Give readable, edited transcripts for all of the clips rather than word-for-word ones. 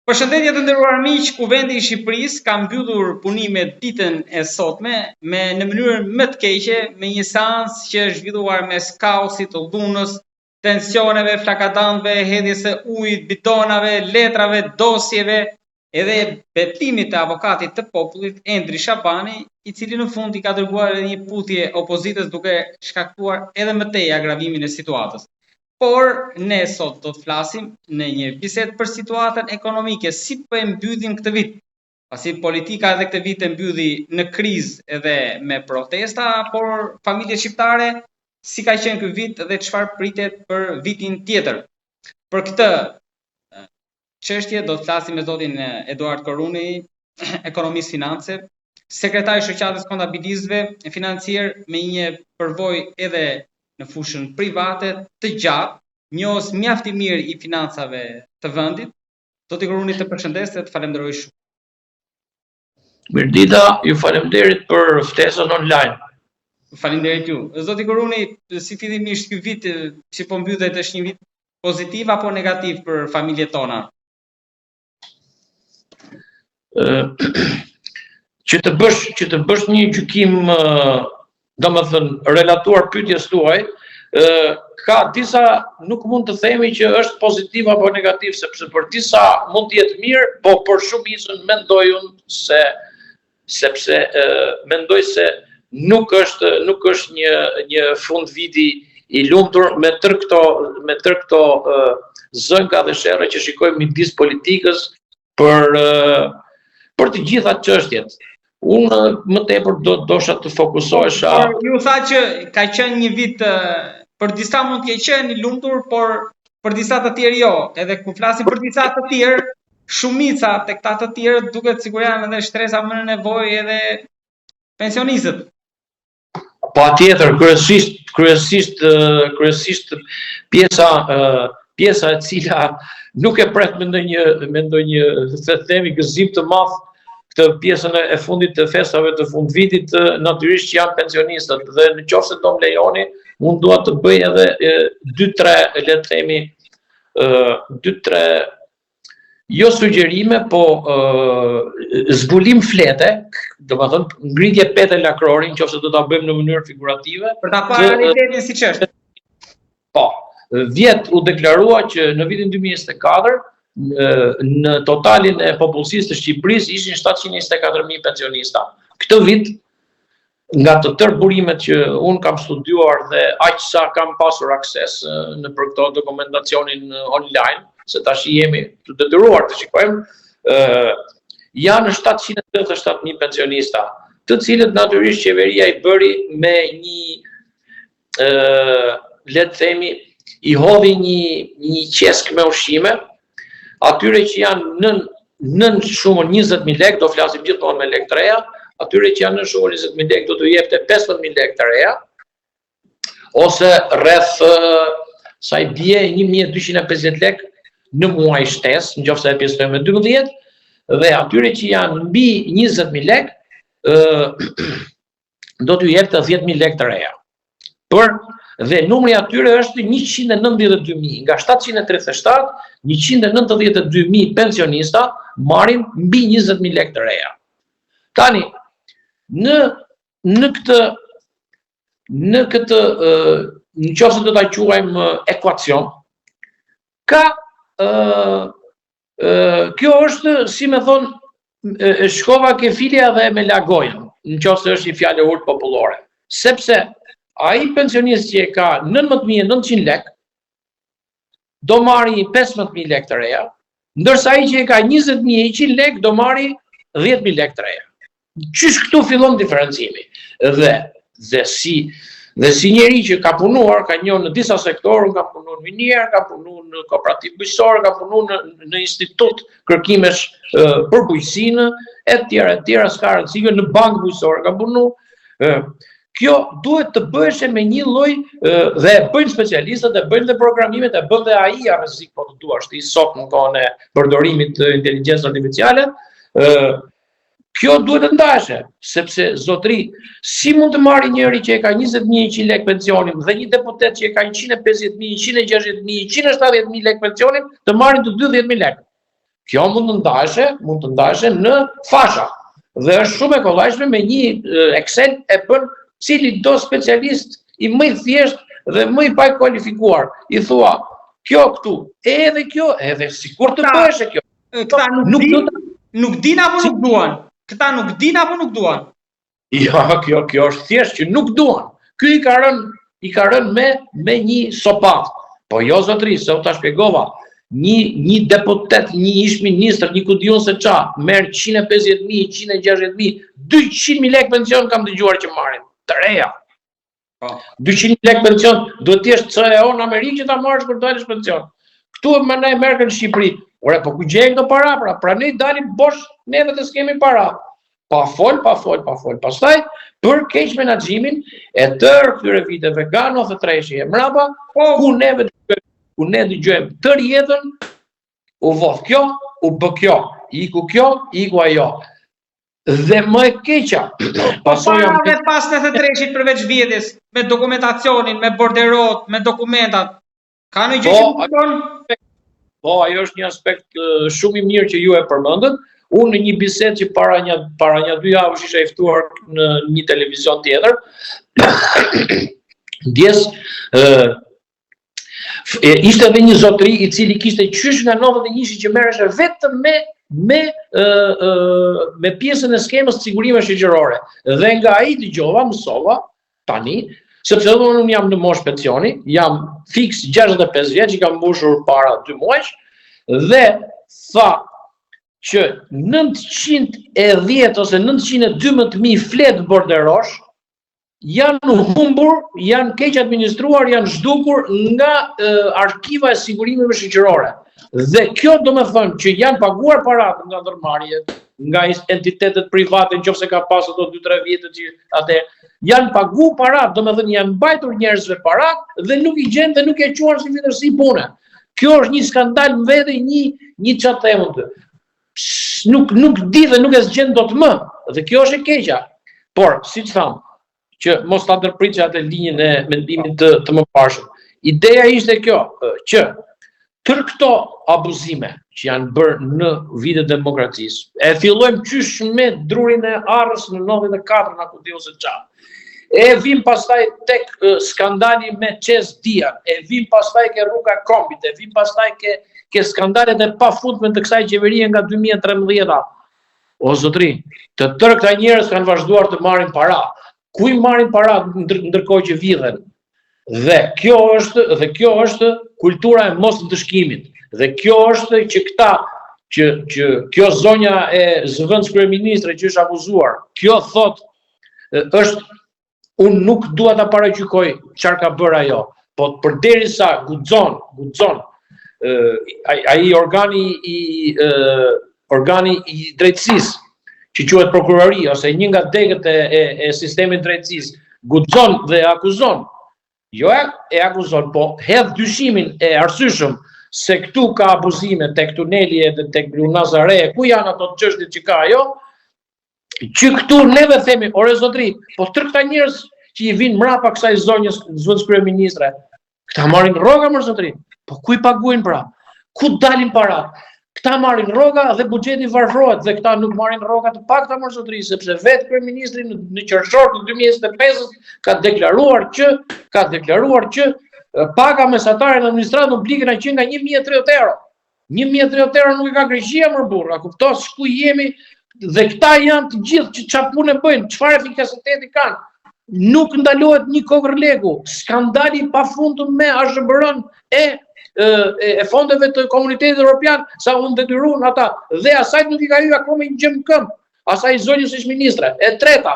Përshëndetje të nderuar miq, Kuvendi i Shqipërisë ka mbyllur punimet ditën e sotme në mënyrë më të keqe, me një seancë që është zhvilluar mes kaosit të dhunës, tensioneve, flakadantëve, hedhjes së ujit, bidonave, letrave, dosjeve, edhe betimit të avokatit të popullit Endri Shabani, i cili në fund i ka dërguar edhe një puthje opozitës duke shkaktuar edhe më tej agravimin e situatës. Por ne sot do të flasim në një bisedë për situatën ekonomike, si po e mbyllim këtë vit, pasi politika edhe këtë vit e mbylli në krizë edhe me protesta, por familjet shqiptare si ka qenë ky vit dhe çfarë pritet për vitin tjetër. Për këtë çështje do të flasim me zotin Eduard Koruni, ekonomist finance, sekretari i shoqatës kontabilistëve financier me një përvojë edhe në fushën private të gjatë, njohës mjaft i mirë i financave të vendit. Zoti Koruni, të përshëndes dhe të falenderoj shumë. Mirdita, ju faleminderit për ftesën online. Faleminderit ju. Zoti Koruni, si fillimisht ky vit që po mbyllet është një vit pozitiv apo negativ për familjet tona? Që të bësh një gjykim, domethënë relatuar pyetjes tuaj, ka disa, nuk mund të themi që është pozitiv apo negativ, sepse për disa mund të jetë mirë, po për shumicën mendoj unë sepse mendoj se nuk është një fund viti i lumtur me tërë këto zënka dhe sherrë që shikojmë midis politikës për të gjitha çështjet. Unë më tepër dosha të fokusohesha. Ju tha që ka qenë një vit për disa mund të qenë i lumtur, por për disa të tjerë jo. Edhe kur flasim për disa të tjerë, shumica tek ata të tjerë duket sikur janë edhe shtresa më në nevojë edhe pensionistët. Patjetër, kryesisht pjesa e cila nuk e pret me ndonjë themi gëzim të madh këtë pjesën e fundit të festave të fund vitit, natyrisht që janë pensionistët, dhe në qoftë se do më lejoni, unë dua të bëj edhe 2-3, le të themi, 2-3 jo sugjerime, po zbulim flete, domethënë ngritje pete lakrori, nëse do ta bëjmë në mënyrë figurative, për ta parë realitetin siç është. Po, vjet u deklarua që në vitin 2024 në totalin e popullsisë të Shqipërisë ishin 724.000 pensionista. Këtë vit, nga të tërë burimet që unë kam studiuar dhe aq sa kam pasur akses në për këto dokumentacionin online, se tash jemi të detyruar të shikojmë, janë 737.000 pensionista, të cilët natyrisht qeveria i bëri me një, le të themi, i hodhi një qesk me ushqime, atyre që janë nën shumën 20.000 lekë, do flasim gjithmonë me lekë të reja, atyre që janë nën shumën 20.000 lekë do të jepte 15.000 lekë të reja, ose rreth sa i bie 1.250 lekë në muaj shtesë, nëse e pjesëtojmë me 12, dhe atyre që janë mbi 20.000 lekë do t'ju jepte 10.000 lekë të reja. Dhe numri atyre është 192.000, nga 737, 192.000 pensionista marrin mbi 20.000 lekë të reja. Tani, në këtë, nëse do ta quajmë ekuacion, kjo është, si me thonë, shkova ke filja dhe me lagojën, nëse është një fjalë e urtë popullore, sepse ai pensionist që e ka 19.900 lekë, do marri 15.000 lekë të reja, ndërsa ai që e ka 20.100 lekë do marri 10.000 lekë të reja. Qysh këtu fillon diferencimi? Dhe si njeri që ka punuar, ka njohur në disa sektorë, ka punuar në minier, ka punuar në kooperativë bujqësore, ka punuar në institut kërkimesh për bujqësinë, etj, s'ka rëndësi, në bankë bujqësore ka punuar. Kjo duhet të bëheshe me një lloj, dhe bëjnë specialistët, dhe bëjnë dhe programimet, dhe bën dhe AI-a rrezik, po të duash ti sot në kohën e përdorimit të inteligjencës artificiale. Kjo duhet të ndaheshe, sepse zotëri, si mund të marrë njëri që e ka 20.100 lekë pensionin dhe një deputet që e ka 150.000, 160.000, 170.000 lekë pensionin të marrin të 10.000 lekë. Kjo mund të ndashe në fasha. Dhe është shumë e kollajshme me një Excel e bën cili do specialist i më i thjesht dhe më i pakualifikuar. I thua, kjo këtu, edhe kjo, edhe sikur të bëhesh kjo. Këta nuk din apo nuk duan. Këta nuk din apo nuk duan. Ja, kjo është thjesht që nuk duan. Ky i ka rënë me një sopat. Po jo zotri, se u ta shpjegova. Një deputet, një ish ministër, një kudion se qa, merë 150.000, 160.000, 200.000 lek pension kam dëgjuar që marrin, të reja. 200.000 lek pension, duhet t'jesh CEO në Amerikë që ta marrësh për dalësh pension. Këtu më ne merë në Shqipëri. Ore, po ku gjejnë këto para, pra ne dalim bosh, neve të s'kemi para. Pa fol. Pastaj, për keq menaxhimin e tërë këtyre viteve nga 93 e mrapa, ku ne dëgjojmë tërë jetën, u vodh kjo, u bë kjo, iku ajo. Dhe më e keqa, pasojë pas 93-shit përveç vjedhjes, me dokumentacionin, me borderot, me dokumentat, ka në gjë që kupton? Po, ajo është një aspekt shumë i mirë që ju e përmendët. Unë në një bisedë që para një 2 javësh isha i ftuar në një televizion tjetër, ndjes ishte edhe një zotëri i cili kishte qysh nga 91 që merreshe vetëm me pjesën e skemës sigurime shoqërore. Dhe nga ai dëgjova, mësova tani, sepse unë jam në moshë pensioni, jam fiks 65 vjeç, i kam mbushur para 2 muajsh, dhe tha që 910 ose 912.000 flet borderosh janë humbur, janë keq administruar, janë zhdukur nga arkiva e sigurimeve shoqërore. Dhe kjo do me thënë që janë paguar parat nga ndërmarrjet, nga entitetet private, nëse ka pasur ato 2-3 vite që atë janë paguar parat, do me thënë janë mbajtur njerëzve parat dhe nuk i gjen dhe nuk e quajnë si vjetërsi pune. Kjo është një skandal më vete, një çfarë them të. Nuk di dhe nuk e zgjen dot më. Dhe kjo është e keqja. Por, siç tham, që mos ta ndërpritja atë linjën e mendimit të mëparshëm. Ideja ishte kjo, që tërë këto abuzime që janë bërë në vitet e demokracisë, e fillojmë qysh me drurin e Arrës në 94 na ku diu se çfarë. E vim pastaj tek skandali me Qes Dian, e vim pastaj ke rruga Kombit, e vim pastaj ke skandalet e pafundme të kësaj qeverie nga 2013. O zotri, të tërë këta njerëz kanë vazhduar të marrin para. Ku i marrin para ndërkohë që vidhen? Dhe kjo është kultura e mos ndëshkimit. Dhe kjo është që këta që kjo zonja e zëvendës kryeministre që është akuzuar, kjo është unë nuk dua ta paragjykoj çfarë ka bërë ajo, po përderisa guxon ai organi i drejtësisë që quhet prokurori ose një nga degët e sistemit drejtësisë guxon dhe akuzon. Jo e akuzon, po hedh dyshimin e arsyeshëm se këtu ka abuzime tek tuneli edhe tek Nazare, ku janë ato çështjet që ka ajo, që këtu neve themi, ore zotri, po tërë këta njerëz që i vinë mrapa kësaj zonjës zëvendës kryeministre, këta marrin rroga më zotri. Po ku i paguajnë pra? Ku dalin para? Këta marrin rroga dhe buxheti varfrohet dhe këta nuk marrin rroga të pakta më zotri, sepse vetë kryeministri në qershor të 2025 ka deklaruar që paka mesatare në administratë publike na qenë nga 1.030 euro. 1.030 euro nuk e ka Greqia më burr, a kupton ku jemi dhe këta janë të gjithë që çfarë punë bëjnë, çfarë efikasiteti kanë. Nuk ndalohet një kokër leku. Skandali i pafundëm me ASHBR-n e fondeve të Komunitetit Evropian, sa u detyruan ata dhe asaj nuk i ka hyrë akoma një gjë në këmbë, asaj zonjës ish ministre. E treta,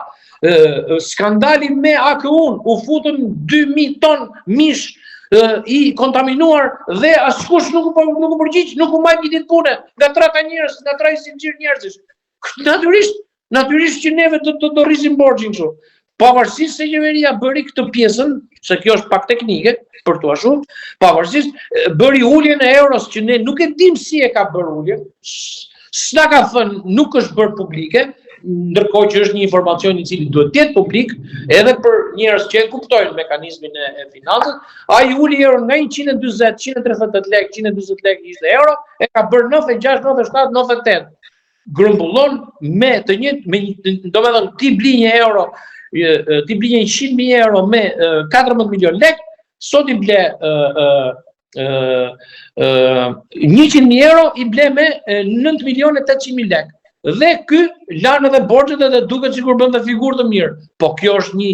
skandali me AKU-n, u futën 2.000 ton mish i kontaminuar dhe askush nuk u përgjigj, nuk u marr një ditë pune nga 3 njerëz, nga 3 sinxhir njerëzish. Natyrisht që neve do rrisim borxhin kështu. Pavarësisht se qeveria bëri këtë pjesën, se kjo është pak teknike, për t'u ashtu, pavarësisht bëri uljen e euros që ne nuk e dim si e ka bërë uljen, S'na ka thënë, nuk është bërë publike, ndërkohë që është një informacion i cili duhet të jetë publik, edhe për njerëz që e kuptojnë mekanizmin e financës. Ai uli euro nga 140, 138 lekë, 140 lekë ishte euro, e ka bërë 96, 97, 98. Grumbullon me të njëjtë, domethënë ti bli 1 euro, ti bli 100.000 euro me 14 milion lekë, sot i ble 100.000 euro i ble me 9.800.000 lekë. Dhe ky lanë edhe borxhet edhe duket sikur bën të figurë të mirë. Po kjo është një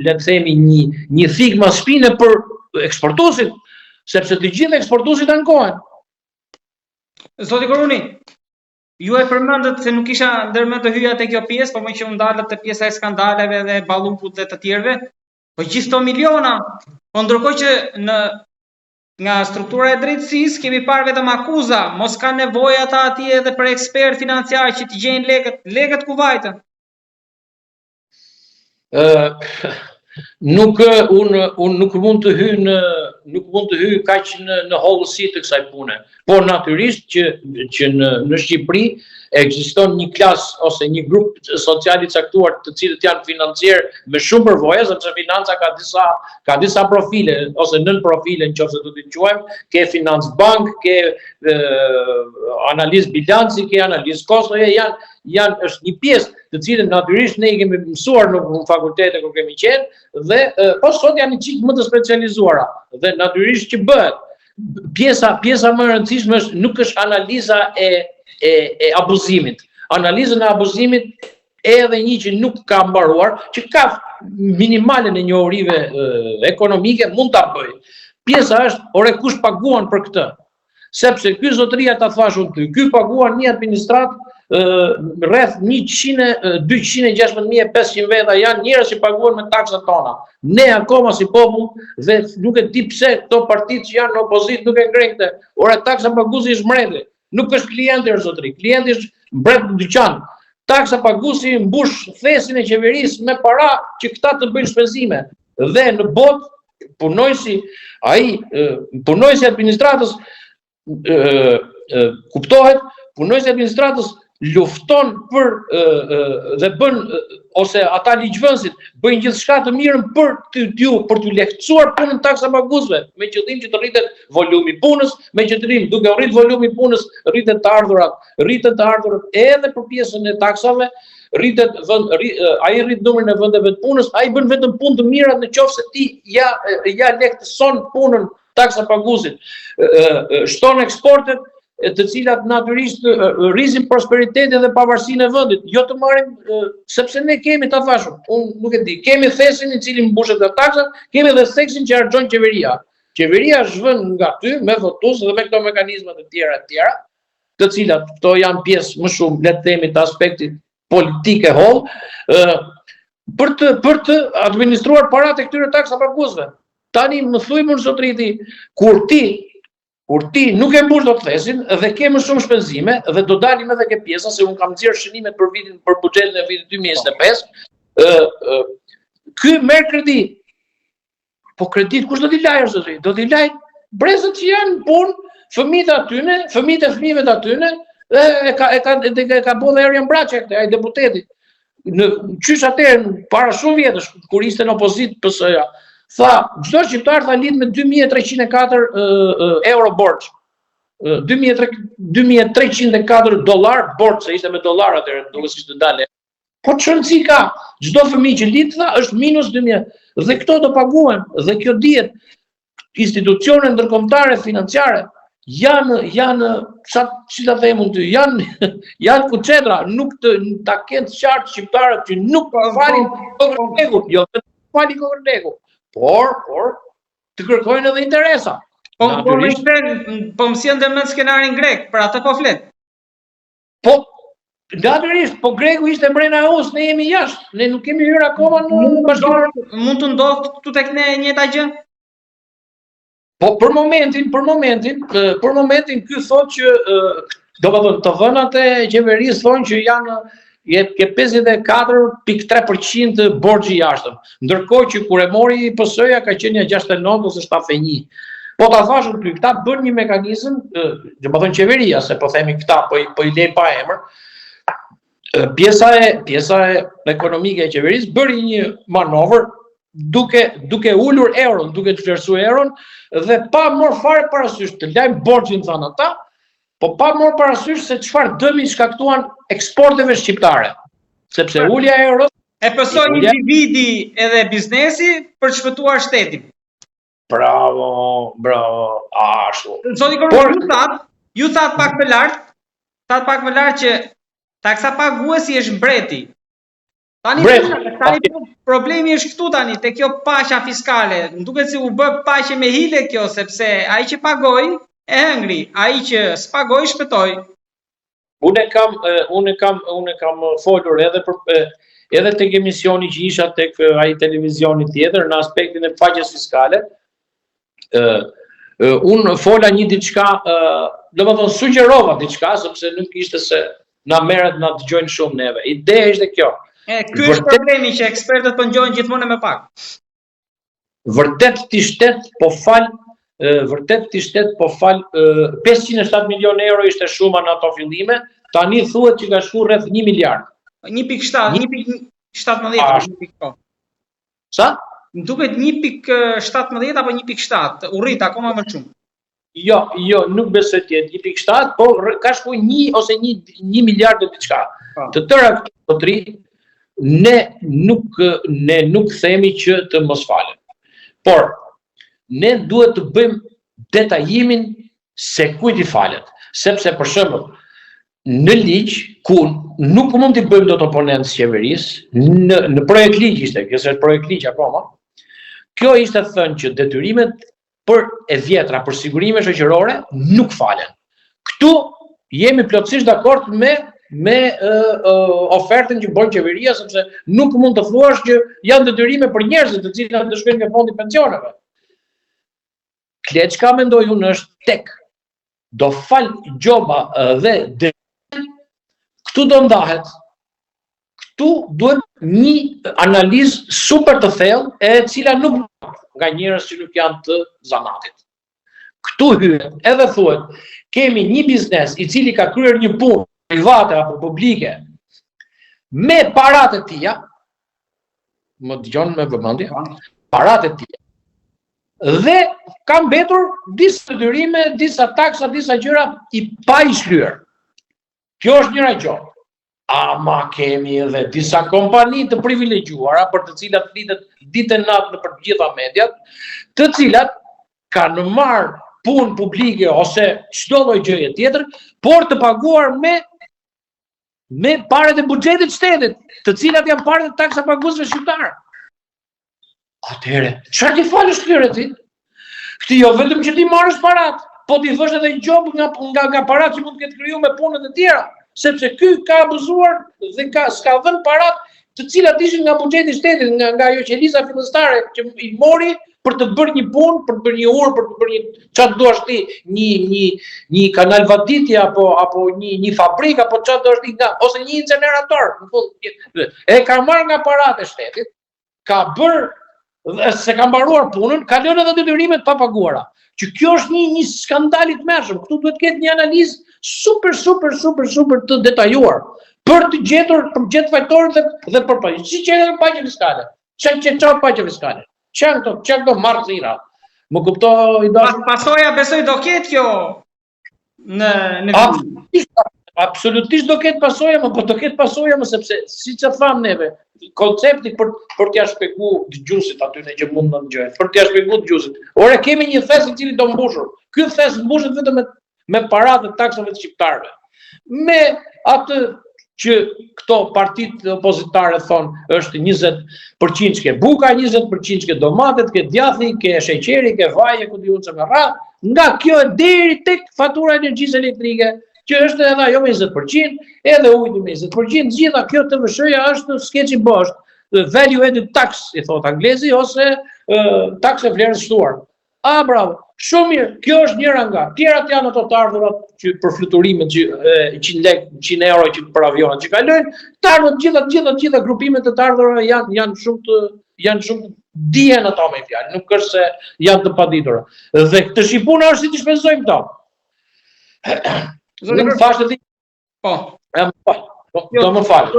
le të themi një thikë shpinë për eksportuesit, sepse të gjithë eksportuesit ankohen. Zoti Koruni, ju e përmendët se nuk isha ndërmend të hyja te kjo pjesë, po më që u ndalët te pjesa e skandaleve dhe ballukut dhe të tjerëve. Po gjithë këto miliona, po ndërkohë që nga struktura e drejtësisë kemi parë vetëm akuza, mos ka nevojë ata atje edhe për ekspert financiar që të gjejnë lekët ku vajtën. Unë nuk mund të hyj kaq në hollësi të kësaj pune. Por natyrisht që në Shqipëri ekziston një klasë ose një grup social i caktuar të cilët janë financier me shumë përvoje, sepse financa ka disa profile ose nën profile nëse do t'i quajmë, ke financë bank, ke analizë bilanci, ke analizë kostoje, është një pjesë të cilën natyrisht ne i kemi mësuar në fakultete kur kemi qenë dhe po sot janë një çik më të specializuara dhe natyrisht që bëhet. Pjesa më e rëndësishme nuk është analiza e abuzimit. Analizën e abuzimit edhe një që nuk ka mbaruar, që ka minimale në njohurive ekonomike, mund ta bëj. Pjesa është, ore kush paguan për këtë? Sepse ky zotëria ta thash unë ty, ky paguan një administrat rreth 216.500 veta janë njerëz që paguhen me taksat tona. Ne akoma si popull dhe nuk e di pse këto partitë që janë në opozitë nuk e ngrenë këtë. Ora taksa paguesi është mbreti, nuk është klienti zotëri. Klienti është mbret në dyqan. Taksa paguesi mbush thesin e qeverisë me para që këta të bëjnë shpenzime. Dhe në botë punojësi administratës kuptohet, punojësi administratës lufton për dhe bën ose ata ligjvënësit bëjnë gjithçka të mirën për t'u lehtësuar punën taksa paguesve, me qëllim që të rritet volumi i punës, me qëllim duke rrit volumi i punës, rritet të ardhurat edhe për pjesën e taksave, ai rrit numrin e vendeve të punës, ai bën vetëm punë të mira nëse ti ja lehtëson punën taksa paguesit, shton eksportet të cilat natyrisht rrisin prosperitetin dhe pavarësinë e vendit. Jo të marrim sepse ne kemi ta thashun. Unë nuk e di. Kemi thesin i cili mbushet nga taksat, kemi edhe theksin që harxhon qeveria. Qeveria zhvën nga ty me votues dhe me këto mekanizma të tjera, të cilat këto janë pjesë më shumë le të themi të aspektit politik e holl, për të administruar paratë e këtyre taksa paguesve. Tani më thuaj më zotriti, kur ti nuk e mbush dot thesin dhe ke më shumë shpenzime dhe do dalim edhe ke pjesa se un kam nxjerr shënimet për buxhetin e vitit 2025. Ky merr kredi. Po kredit kush do t'i lajë zotri? Do t'i lajë brezët që janë punë, fëmijët e fëmijëve të atyne, e ka bërë Erjan Braçi këtë, ai deputeti. Në qysh atëherë para shumë vjetësh kur ishte në opozitë PS-ja. Tha, çdo shqiptar tha lidh me 2.304 euro borx. 2.304 dollar borx, se ishte me dollar atëherë, duke si të dalë. Po çrëndsi ka? Çdo fëmijë që lidh tha është minus 2.000. Dhe këto do paguhen, dhe kjo dihet. Institucione ndërkombëtare financiare janë si ta them unë ty, janë kuçetra, nuk ta kenë qartë shqiptarët që nuk falin kokën, jo vetëm falin kokën. Por të kërkojnë edhe interesa. Po më sjell ndërmend skenarin grek, për atë po flet. Po natyrisht, po greku ishte mbrena e us, ne jemi jashtë, ne nuk kemi hyrë akoma në bashkimin. Mund të ndodhë këtu tek ne e njëjta gjë? Po për momentin ky thotë që domethënë të vënat e qeverisë thonë që janë ke 54.3% borxhi i jashtëm. Ndërkohë që kur e mori PS-ja ka qenë 69 ose 71. Po ta thashën ty, këta bën një mekanizëm, do të thonë qeveria, se po themi këta, po i lej pa emër. Pjesa e ekonomike e qeverisë bëri një manovër duke ulur euron, duke të vlerësuar euron dhe pa marrë fare parasysh të lajm borxhin thanë ata, po pa marrë parasysh se çfarë dëmi shkaktuan eksporteve shqiptare. Sepse ulja e euros e pësoi individi edhe biznesi për të shpëtuar shtetin. Bravo, ashtu. Zoti ju thatë pak më lart që taksa paguesi është mbreti. Tani problemi është këtu tani, te kjo paqja fiskale. Më duket se u bë paqe me hile kjo, sepse ai që pagoi e hëngri, ai që s'pagoi shpëtoi. Unë kam folur edhe tek emisioni që isha tek ai televizioni tjetër në aspektin e paqes fiskale. Unë fola një diçka, domethënë sugjerova diçka sepse nuk ishte se na merret na dëgjojnë shumë neve. Ideja ishte kjo. Ky është problemi që ekspertët po ngjojnë gjithmonë më pak. Vërtet ti shtet po fal 507 milionë euro ishte shuma në ato fillime, tani thuhet që ka shkuar rreth 1 miliard. 1.7, 1.17. Sa? Më duket 1.17 apo 1.7, u rrit akoma më shumë. Jo, nuk besoj të jetë 1.7, po ka shkuar 1 ose 1 miliard e diçka. Të tëra këto tri ne nuk themi që të mos falen. Por ne duhet të bëjmë detajimin se kujt i falet, sepse për shembull në ligj ku nuk mund t'i bëjmë dot oponentës qeverisë, në projekt ligj ishte, kjo është projekt ligj akoma. Kjo ishte thënë që detyrimet për e vjetra, për sigurime shoqërore nuk falen. Këtu jemi plotësisht dakord me ofertën që bën qeveria, sepse nuk mund të thuash që janë detyrime për njerëzit të cilat do shkojnë nga fondi pensioneve. Kleçka mendoj unë është tek do fal gjoba dhe këtu do ndahet. Këtu duhet një analizë super të thellë e cila nuk nga njerëz që nuk janë të zanatit. Këtu hyet edhe thuhet, kemi një biznes i cili ka kryer një punë private apo publike me paratë e tija, më dëgjon me vëmendje, paratë e tija. Dhe ka mbetur disa detyrime, disa taksa, disa gjëra i pa i shkryer. Kjo është njëra gjë. Ama kemi edhe disa kompani të privilegjuara për të cilat flitet ditë e natë në për të gjitha mediat, të cilat kanë marrë punë publike ose çdo lloj gjëje tjetër, por të paguar me parët e buxhetit shtetit, të cilat janë parët e taksa paguesve shqiptar. Atëherë, çfarë ti falësh këtyre ti? Këti jo vetëm që ti marrësh parat, po ti vësh edhe gjobë nga parat që mund të ketë krijuar me punët e tjera, sepse ky ka abuzuar dhe s'ka dhënë parat të cilat ishin nga buxheti i shtetit, nga ajo qelisa fillestare që i mori për të bërë një punë, për të bërë një urë, për të bërë çfarë duash ti, një kanal vaditje apo një fabrikë apo çfarë duash ti, ose një incinerator, në fund. E ka marrë nga parat e shtetit, ka bërë se ka mbaruar punën, ka lënë edhe detyrimet pa paguara. Që kjo është një skandal i tmerrshëm. Këtu duhet të ketë një analizë super të detajuar për të gjetur fajtorët dhe për paqe. Si që edhe paqe fiskale. Çfarë paqe fiskale? Çfarë këto marrëdhëna? Më kuptoj pasoja besoj do ketë kjo në absolutisht do ketë pasoja, po do ketë pasoja më sepse siç e tham neve, koncepti për t'ia shpjeguar dëgjuesit aty që mund të dëgjojnë, për t'ia shpjeguar dëgjuesit. Ora kemi një thes i cili do mbushur. Ky thes mbushet vetëm me paratë të taksave të shqiptarëve. Me atë që këto partitë opozitare thonë është 20% ke buka, 20% ke domatet, ke djathi, ke sheqeri, ke vaje, ku diun se me radhë, nga kjo deri tek fatura e energjisë elektrike, që është edhe ajo me 20%, edhe ujtë me 20%, gjitha kjo të vëshëja është skeqi bosht, value added tax, i thot anglezi, ose tax e vlerës shtuar. Bravo, shumë mirë, kjo është njëra nga, tjerat janë ato të ardhurat që për fluturimet 100 euro që për avionat që kalojnë, të ardhur gjitha grupimet të ardhura janë shumë dihen ato me fjalë, nuk është se janë të paditura. Dhe këtë shqipuna është si të shpenzojmë këto. Nuk thashë ti. Po. Do më falë.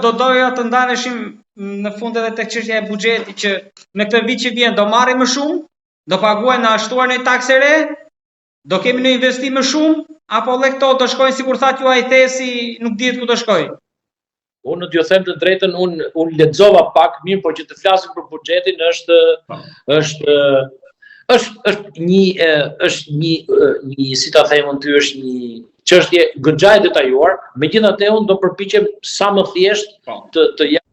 Do doja të ndaleshim në fund edhe tek çështja e buxhetit që në këtë vit që vjen do marrim më shumë, do paguajnë në ashtuar në taksë re, do kemi në investim më shumë, apo edhe këto do shkojnë sikur thatë ju ai thesi, nuk dihet ku do shkojnë. Unë t'ju them të drejtën, unë lexova pak, mirë, por që të flasim për buxhetin është një si ta them unë, është një çështje goxha e detajuar, megjithatë unë do përpiqem sa më thjesht të jap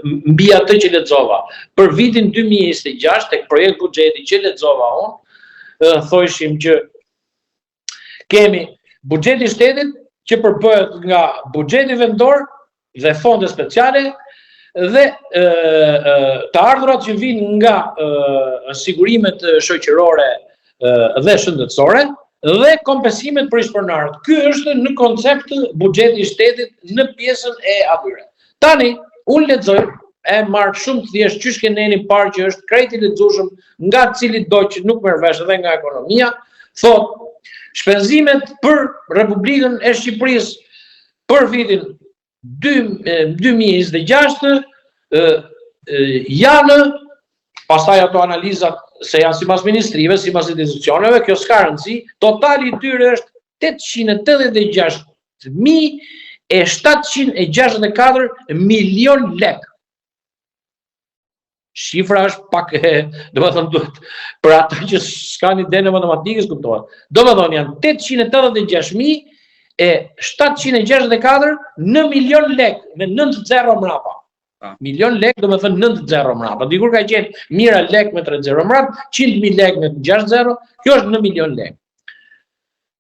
mbi atë që lexova. Për vitin 2026 tek projekt buxheti që lexova unë, thoshim që kemi buxheti i shtetit që përbohet nga buxheti vendor dhe fonde speciale dhe të ardhurat që vijnë nga sigurimet shoqërore dhe shëndetësore dhe kompensimet për ishpronarët. Ky është në koncept buxheti i shtetit në pjesën e atyre. Tani unë lexoj, e marr shumë thjesht çysh keneni parë që është krejt i lexueshëm nga cili do që nuk merr vesh edhe nga ekonomia, thot shpenzimet për Republikën e Shqipërisë për vitin 2026 janë, pastaj ato analizat se janë sipas ministrive, sipas institucioneve, kjo s'ka rëndësi, totali i tyre është 886.764 milion lek. Shifra është pak domethënë duhet për ato që s'kan ide në matematikës kuptohet. Domethënë janë 880.764 në milion lek me 9 zero mrapa. Milion lek do me thënë 9 zero mrapa. Dikur ka qenë mira lek me 3 zero mrapa, 100.000 lek me 6 zero, kjo është 1 milion lek.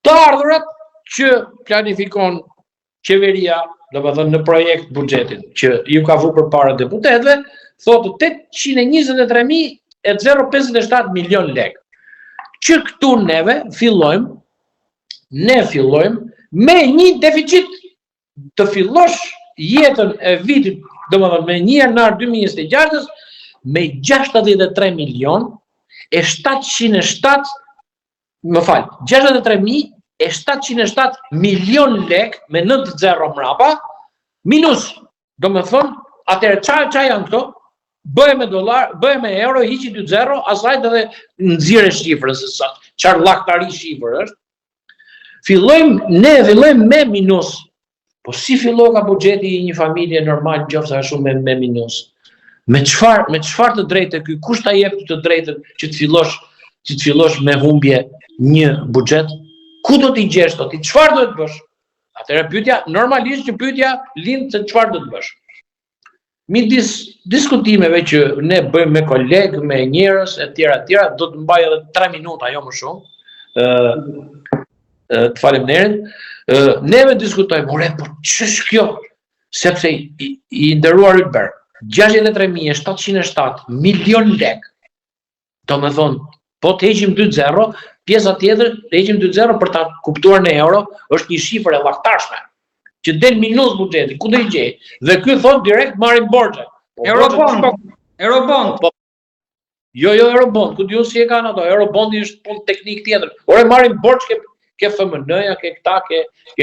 Të ardhurat që planifikon qeveria, do me thënë në projekt buxhetin, që ju ka vu për para deputetëve, thotë 823.057 milion lek. Që këtu ne fillojmë me një deficit të fillosh jetën e vitit, domethënë me 1 janar 2026 me 63.707 milion lek me 9 zero mrapa minus, domethënë atëherë çfarë janë këto? Bëhe me dollar, bëhe me euro, hiqi 2 zero, asaj edhe nxirre shifrën se sa çfarë llaktari shifër është. Ne fillojmë me minus. Po si fillon ka buxheti i një familje normal qoftë shumë me minus? Me çfarë të drejtë ky? Kush ta jep të drejtën që të fillosh me humbje një buxhet? Ku do t'i gjesh ti? Çfarë do të bësh? Atëherë pyetja, normalisht që pyetja lind se çfarë do të bësh. Midis diskutimeve që ne bëjmë me kolegë, me njerëz e tjera, do të mbaj edhe 3 minuta, jo më shumë. Të faleminderit. Neve diskutojmë, po ç'është kjo? Sepse i nderuar Ylber, 63.707 milion lek. Do me thonë, po të heqim 2 zero, pjesa tjetër të heqim 2 zero për ta kuptuar në euro, është një shifër e llaktarshme. Që del minus buxheti, ku do i gjej? Dhe ky thot direkt marrin borxhe. Eurobond. Jo Eurobond, ku diun si e kanë ato? Eurobondi është punë teknik tjetër. Ore marrin borxh ke FMN-ja, ke këta, ke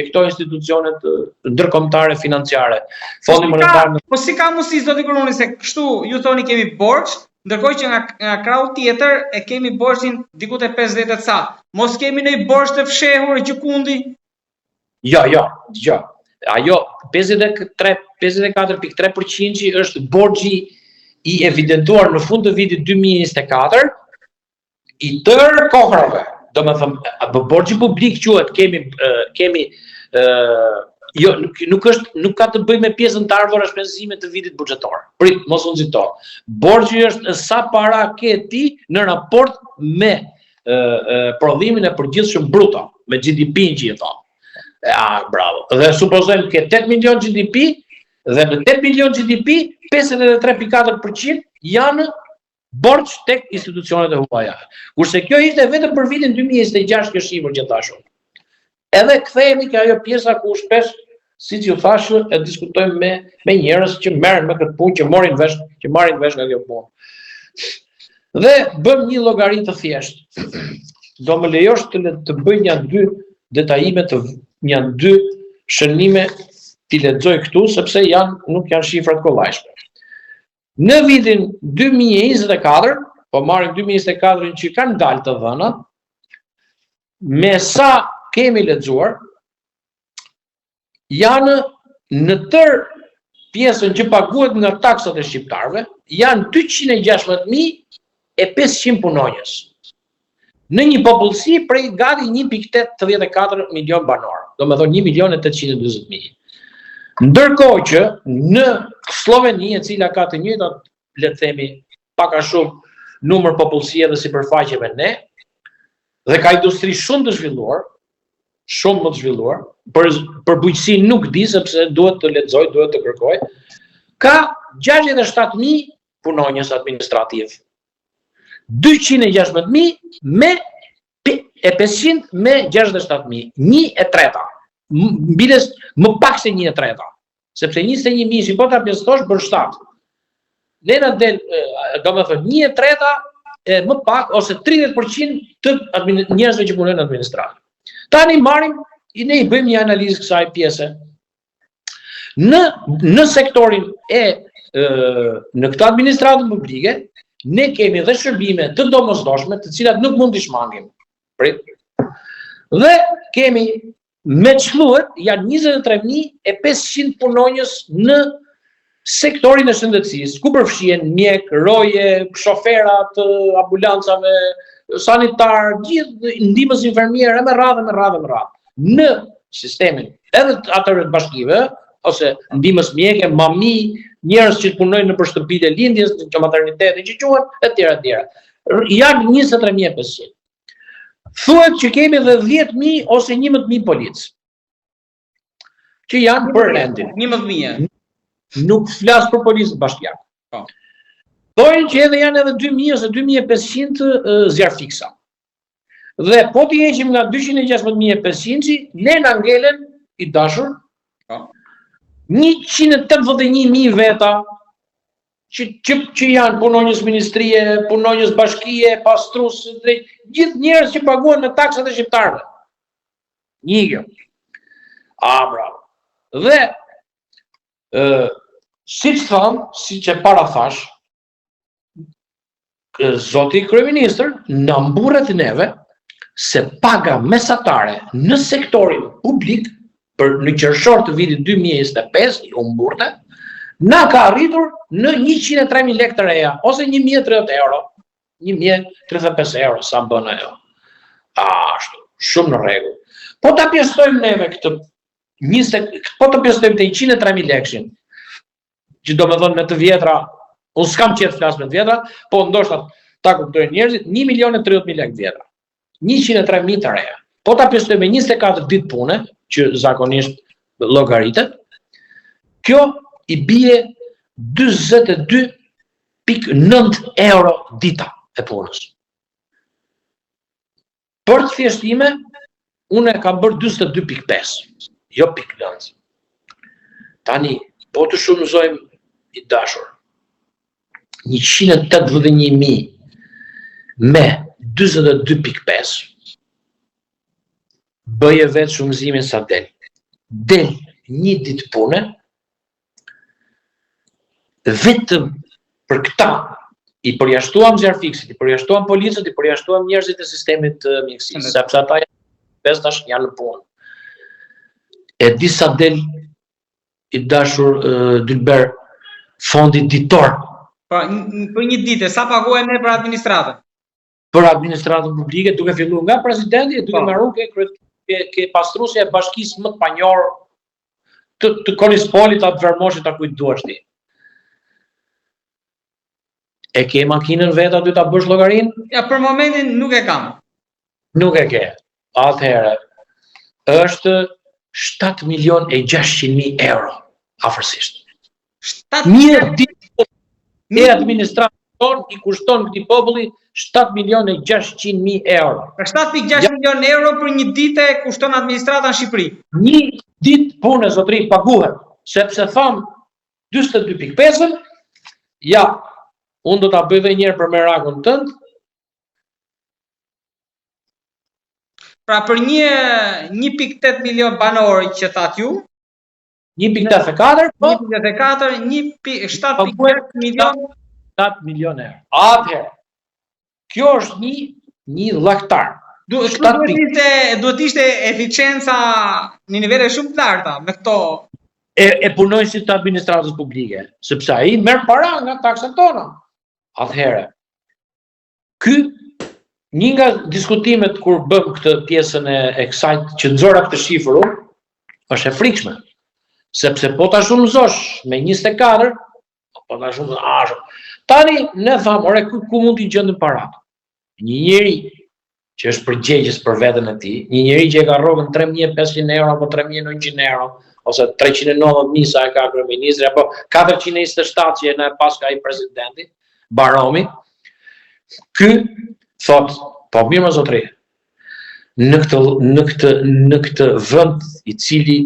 këto institucionet ndërkombëtare financiare. Fondi monetar. Po si ka mundësi zoti Kuruni se kështu ju thoni kemi borxh, ndërkohë që nga krau tjetër e kemi borxhin diku te 50 e ca. Mos kemi ndonjë borxh të fshehur gjikundi? Jo. Ajo 54.3% është borxhi i evidentuar në fund të vitit 2024 i tërë kohrave. Do me thëmë, borxhi publik quhet, kemi nuk ka të bëj me pjesën të ardhura shpenzime të vitit buxhetor. Prit, mos u nxito. Borxhi është sa para ke ti në raport me prodhimin e përgjithshëm bruto, me GDP-n që i thon. Bravo. Dhe supozojmë ke 8 milion GDP dhe në 8 milion GDP 53.4% janë borxh tek institucionet e huaja. Kurse kjo ishte vetëm për vitin 2026 kjo shifër që thashun. Edhe kthehemi ke ajo pjesa ku shpesh, siç ju thash, e diskutojmë me njerëz që merren me këtë punë, që marrin vesh nga kjo punë. Dhe bëm një llogari të thjeshtë. Do më lejosh të bëj një dy detajime një dy shënime t'i lexoj këtu sepse nuk janë shifra të kollajshme. Në vitin 2024, po marrim 2024-ën që kanë dalë të dhënat, me sa kemi lexuar, janë në tërë pjesën që paguhet nga taksat e shqiptarëve, janë 216.500 punonjës. Në një popullsi prej gati 1.84 milion banor, do me thonë 1.820.000. Ndërkohë që në Sloveni, e cila ka të njëjtat, le të themi, pak a shumë numër popullsie dhe sipërfaqe me ne, dhe ka industri shumë të zhvilluar, shumë më të zhvilluar, për bujqësi nuk di sepse duhet të lexoj, duhet të kërkoj, ka 67.000 punonjës administrativ. 216.000 me 500 me 67.000, 1/3. Mbiles më pak se 1/3, sepse 21.000 që po ta pjesëtosh bën 7. Lena del, do me thënë 1/3 më pak ose 30% të njerëzve që punojnë në administratë. Tani marrim, ne i bëjmë një analizë kësaj pjese. Në sektorin në këtë administratën publike, ne kemi dhe shërbime të domosdoshme, të cilat nuk mund t'i shmangim. Dhe kemi me çlluhet janë 23.500 punonjës në sektorin e shëndetësisë, ku përfshihen mjek, roje, shoferat, ambulancave, sanitar, gjithë ndihmës infermier, me radhë. Në sistemin edhe atërë të bashkive, ose ndihmës mjeke, mami, njerëz që punojnë në shtëpitë e lindjes, në maternitetin që quhen, etj. Janë 23.500. Thuhet që kemi dhe 10.000 ose 11.000 policë, që janë për rendin. 11.000. Nuk flas për policë bashkiake. Thojnë që janë edhe 2.000 ose 2.500 zjarfiksa. Dhe po t'i heqim nga 216.500, ne na ngelen i dashur 181.000 veta që janë punonjës ministrie, punonjës bashkie, pastrus, gjithë njerëz që paguhen me taksat e shqiptarëve. Një kjo. Bravo. Dhe siç tham, siç e parathash, zoti kryeministër na mburret neve se paga mesatare në sektorin publik në qershor të vitit 2025, u mburte, na ka arritur në 103.000 lekë të reja, ose 1.030 euro, 1.035 euro, sa bën ajo. Ashtu, shumë në rregull. Po ta pjestojmë neve këtë, po të pjestojmë të 103.000 lekëshin, që do me thonë me të vjetra, unë s'kam qetë flas me të vjetra, po ndoshta ta kuptojnë njerëzit, 1.030.000 lekë vjetra, 103.000 të reja. Po ta pjestojmë me 24 ditë pune, që zakonisht llogaritet, kjo i bie 22.9 euro dita e punës. Për të thjeshtime, unë e kam bërë 22.5, jo .9. Tani, po të shumëzojmë i dashur, 181.000 me 22.5, bëje vetë shumëzimin sa del. Del një ditë pune, vetëm për këta, i përjashtuam zjarfiksit, i përjashtuam policët, i përjashtuam njerëzit e sistemit mjekësisë, sepse ata janë në punë. E disa del i dashur Dylber fondi ditor. Për një ditë, sa paguajmë ne për administratën? Për administratën publike, duke filluar nga presidenti, duke marrë ke pastrusja e bashkisë më të panjor të Konispolit, atë Vermoshit, a kujt duash ti. E ke makinën vetë aty ta bësh llogarin? Ja, për momentin nuk e kam. Nuk e ke. Atëherë, është 7.600.000 euro, afërsisht. Një ditë e administratën i kushton këtij populli 7.600.000 euro. 7.6 milion euro për një ditë e kushton administrata në Shqipëri. Një ditë punë zotëri paguhet, sepse tham 42.5, ja unë do ta bëj edhe një herë për merakun tënd. Pra për 1.8 milion banor që thatë ju, 1.84, po 1.84, 7.8 milion 7 milion euro. Atëherë, kjo është një llaktar. Duhet ishte eficienca në nivele shumë të larta me këto. E punojësit të administratës publike, sepse ai merr para nga taksat tona. Atëherë, një nga diskutimet kur bëm këtë pjesën e kësaj që nxora këtë shifër është e frikshme. Sepse po ta shumëzosh me 24, po ta shumëzosh. Tani ne thamë, ore ku mund t'i gjendëm parat? Një njeri që është përgjegjës për veten e tij, një njeri që e ka rrogën 3.500 euro apo 3.900 euro, ose 390.000 sa e ka kryeministri, apo 427 që e na pas ka ai presidenti, Baromi. Ky thot, po mirë më zotëri, në këtë vend i cili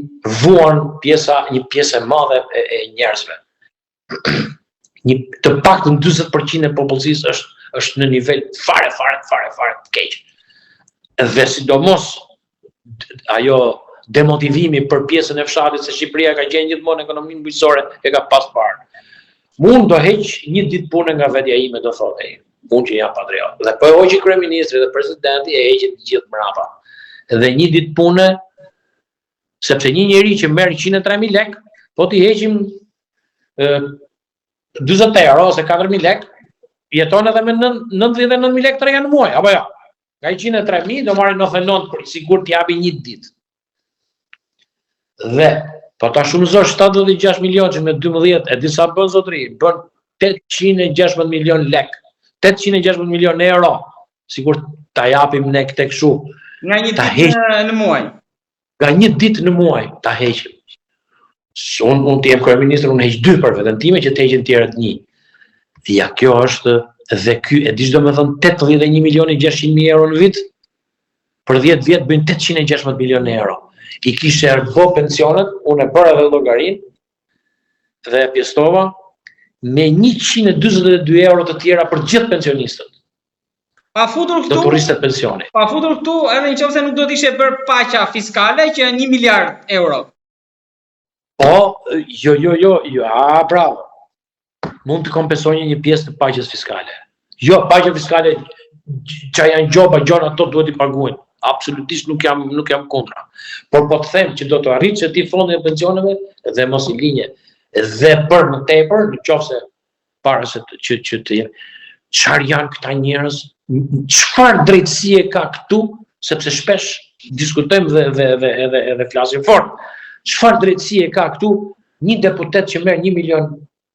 vuan një pjesë e madhe e njerëzve. Të paktën 40% e popullsisë është në nivel fare të keq. Dhe sidomos ajo demotivimi për pjesën e fshatit se Shqipëria ka gjenë gjithmonë ekonominë bujqësore e ka pas parë. Mund do heq një ditë punë nga vetja ime, do thotë unë që jam patriot. Dhe po e hoqi kryeministri dhe presidenti e heqin të gjithë mbrapa. Dhe një ditë punë, sepse një njeri që merr 103.000 lek, po t'i heqim 40 euro ose 4.000 lek, jeton edhe me 99.000 lek të reja në muaj, apo jo? Nga 103.000 do marrë 99 për sigur t'japi një ditë. Dhe, po ta shumëzosh 76 milion që me 12, e disa bën zotëri, bën 860 milion lek, 860 milion euro, sigur ta japim ne këtë kështu. Nga një ditë në muaj. Nga një ditë në muaj ta heqim. Unë të jem kryeministër, unë heq 2 për veten time që të heqin tjerët 1. Ja, kjo është dhe ky e dish domethënë 81.600.000 euro në vit, për 10 vjet bëjnë 860 milion euro. I kishe bo pensionet, unë e bërë edhe llogarinë dhe e pjestova me 142 euro të tjera për gjithë pensionistët. Pa futur këtu, pensioni. Pa futur këtu edhe nëse nuk do të ishte bërë paqja fiskale që 1 miliard euro. Po, jo, bravo. Mund të kompensojë një pjesë të paqes fiskale. Jo, paqja fiskale që janë gjona ato duhet i paguajnë. Absolutisht nuk jam kontra. Por po të them që do të arrit që ti fondin e pensioneve dhe mos i linje. Dhe për më tepër, nëse para se që të jenë, çfarë janë këta njerëz, çfarë drejtësie ka këtu, sepse shpesh diskutojmë dhe flasim fort. Çfarë drejtësie ka këtu një deputet që merr 1 milion,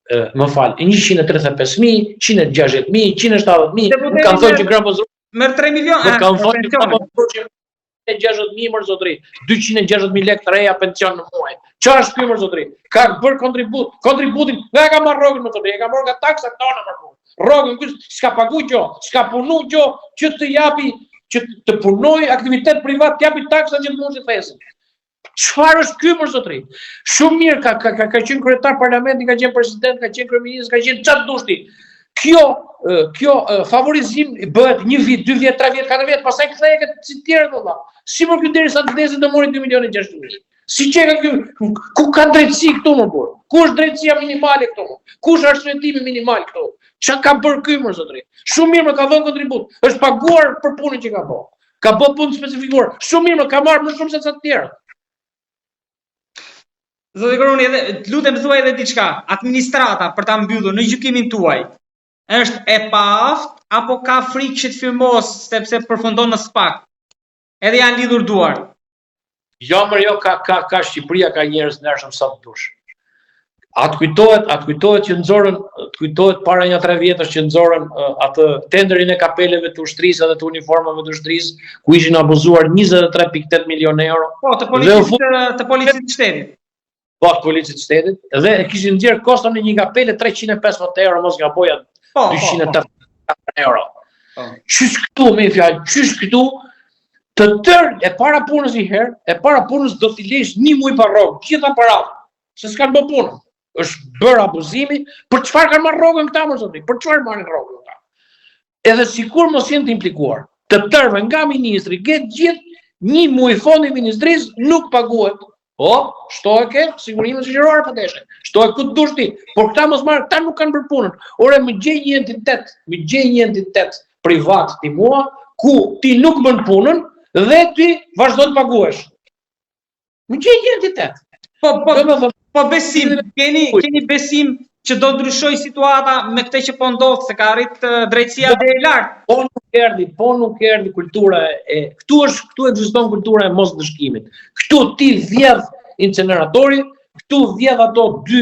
më fal, 135.000, 160.000, 170.000, kanë thënë që gramoz merr 3 milion, kanë thënë që gramoz 160.000 më zotëri, 260.000 lekë të reja pension në muaj. Çfarë është ky më zotëri? Ka bërë kontributin, nga ka marrë rrogën më zotëri, e ka marrë nga taksat tona më punë. Rrogën ky s'ka pagu gjo, s'ka punu gjo, që të japi, që të punoj aktivitet privat, të japi taksat që të mund të thesin. Çfarë është ky më zotëri? Shumë mirë ka qenë kryetar parlamenti, ka qenë president, ka qenë kryeminist, ka qenë çfarë dushti. Kjo favorizim bëhet 1 vit, 2 vjet, 3 vjet, 4 vjet, pastaj kthehet si të tjerë valla. Si më ky derisa të vdesë do mori 2.600.000. Si që ka ky, ku ka drejtësi këtu më burr? Ku është drejtësia minimale këtu? Ku është arsyetimi minimal këtu? Çfarë ka bërë ky më zotëri? Shumë mirë më ka dhënë kontribut. Është paguar për punën që ka bërë. Ka bërë punë specifikuar. Shumë mirë më ka marrë më shumë se sa të tjerë. Zoti Koroni, të lutem thuaj edhe diçka. Administrata për ta mbyllur në gjykimin tuaj është e paaft apo ka frikë që të firmos sepse përfundon në SPAK? Edhe janë lidhur duart. Jo, ka Shqipëria ka njerëz ndershëm sa të dush. Atë kujtohet që nxorën, para një 3 vjetësh që nxorën atë tenderin e kapeleve të ushtrisë dhe të uniformave të ushtrisë, ku ishin abuzuar 23.8 milion euro. Po, të policisë të shtetit. Po, të policisë të shtetit, dhe e kishin nxjerrë koston në një kapele 350 euro, mos gaboja 280 euro. Qysh këtu, me fjalë, qysh këtu, të tërë e para punës i herë, e para punës do t'i lesh 1 muaj pa rrogë, gjitha paratë, se s'kanë bë punën. është bërë abuzimi, për çfarë kanë marrë rrogën këta, më zotri? Për çfarë marrin rrogën këta? Edhe sikur mos jenë të implikuar, të tërve nga ministri, gjithë një muaj fondi i ministrisë nuk paguhet. Po, shtohet ke sigurimin shoqëror për deshe. Shtohet ku dush ti, por këta mos marrin, këta nuk kanë bërë punën. Ore më gjej një entitet privat ti mua, ku ti nuk bën punën dhe ti vazhdo të paguhesh. Më gjej një entitet. Po besim, keni besim që do ndryshoj situata me këtë që po ndodh, se ka arrit drejtësia deri lart. Po nuk erdhi kultura e këtu ekziston kultura e mosdëshkimit. Këtu ti vjedh inceneratorin, këtu vjedh ato dy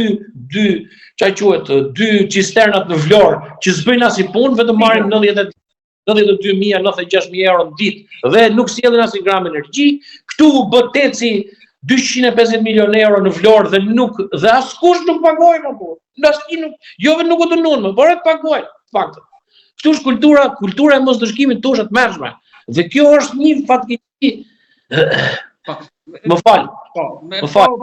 cisternat në Vlorë që s'bëjnë as i punë, vetëm marrin 92.000, 96.000 euro në ditë dhe nuk sjellin as një gram energji. Këtu bëteci 250 milion euro në Vlorë dhe askush nuk pagoj më punë. Jo vetëm nuk u dënuan, por të pagojnë, faktën. Këtu është kultura e mosdëshkimit këtu është e tmerrshme. Dhe kjo është një fatkeqësi. Më fal.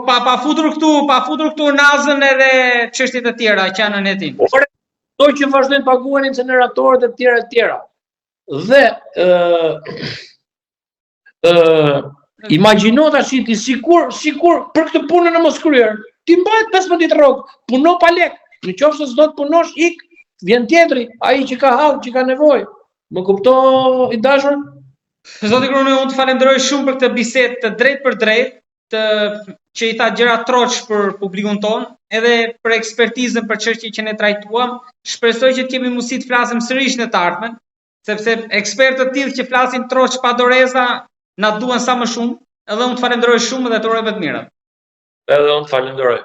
Pa futur këtu nazën edhe çështjet e tjera që janë në netin. Por ato që vazhdojnë të paguajnë inceneratorët e tjera. Dhe imagjino tash ti sikur për këtë punën e mos kryer, ti mbajt 15 ditë rrogë, puno pa lek. Nëse s'do të punosh, ik, vjen tjetri, ai që ka hall, që ka nevojë. Më kupto i dashur? Zoti Kroni, unë të falenderoj shumë për këtë bisedë të drejtë për drejtë, që i tha gjëra troç për publikun ton, edhe për ekspertizën për çështjen që ne trajtuam. Shpresoj që të kemi mundësi të flasim sërish në të ardhmen, sepse ekspertë të tillë që flasin troç pa doreza na duan sa më shumë, edhe unë të falenderoj shumë dhe të uroj më të mirat. Edhe unë të falenderoj.